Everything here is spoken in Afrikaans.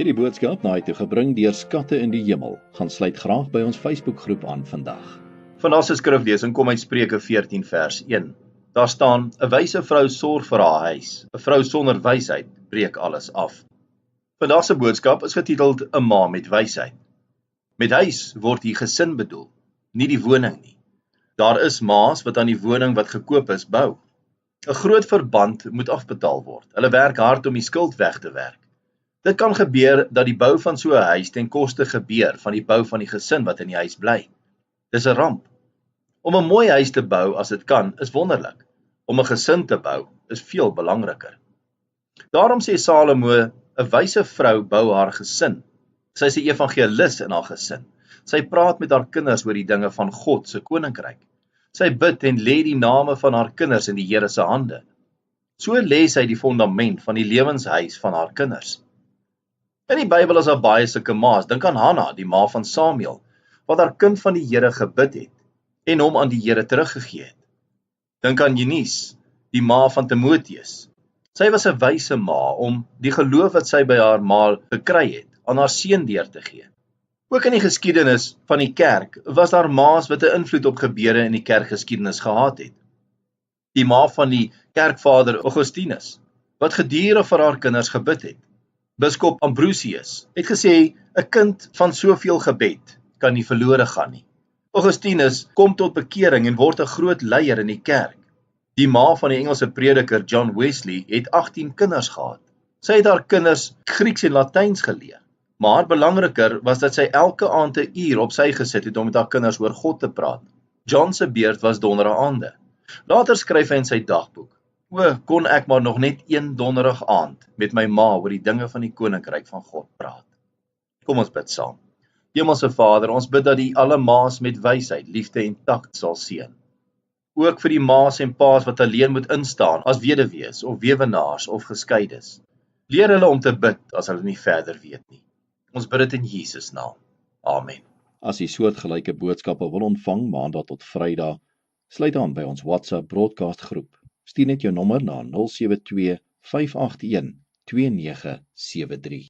Hierdie boodskap na toe gebring deur Skatte in die Hemel. Gaan sluit graag by ons Facebookgroep aan vandag. Vandag se skriflesing kom uit Spreuke 14 vers 1. Daar staan: 'n wyse vrou sorg vir haar huis. 'n Vrou sonder wysheid breek alles af. Vandag se boodskap is getiteld 'n ma met wysheid. Met huis word hier gesin bedoel, nie die woning nie. Daar is ma's wat aan die woning wat gekoop is bou. 'n Groot verband moet afbetaal word. Hulle werk hard om die skuld weg te werk. Dit kan gebeur dat die bou van so 'n huis ten koste gebeur van die bou van die gesin wat in die huis bly. Dis 'n ramp. Om 'n mooi huis te bou as dit kan, is wonderlik. Om 'n gesin te bou, is veel belangriker. Daarom sê Salomo, 'n wyse vrou bou haar gesin. Sy is 'n evangelis in haar gesin. Sy praat met haar kinders oor die dinge van God se koninkryk. Sy bid en lê die name van haar kinders in die Here se hande. So lê sy die fondament van die lewenshuis van haar kinders. In die Bybel is daar baie sulke ma's. Dink aan Hanna, die ma van Samuel, wat haar kind van die Here gebid het en hom aan die Here teruggegee het. Dink aan Eunice, die ma van Timoteus. Sy was 'n wyse ma om die geloof wat sy by haar ma gekry het, aan haar seun deur te gee. Ook in die geskiedenis van die kerk was daar ma's wat 'n invloed op gebeure in die kerkgeskiedenis gehad het. Die ma van die kerkvader Augustinus, wat gedurig vir haar kinders gebid het. Biskop Ambrosius het gesê, 'n kind van soveel gebed kan nie verlore gaan nie. Augustinus kom tot bekering en word 'n groot leier in die kerk. Die ma van die Engelse prediker John Wesley het 18 kinders gehad. Sy het haar kinders Grieks en Latyns geleer, maar belangriker was dat sy elke aand 'n uur op sy gesit het om met haar kinders oor God te praat. John se beurt was donderdaande. Later skryf hy in sy dagboek: "O, kon ek maar nog net een donderdag aand met my ma oor die dinge van die koninkryk van God praat." Kom ons bid saam. Hemelse Vader, ons bid dat die alle ma's met wysheid, liefde en takt sal seën. Ook vir die ma's en pa's wat alleen moet instaan as weduwees of weewenaars of geskeides. Leer hulle om te bid as hulle nie verder weet nie. Ons bid dit in Jesus naam. Amen. As jy soortgelyke boodskappe wil ontvang maandag tot Vrydag, sluit aan by ons WhatsApp broadcast groep. Stuur net jou nommer na 072 581 2973.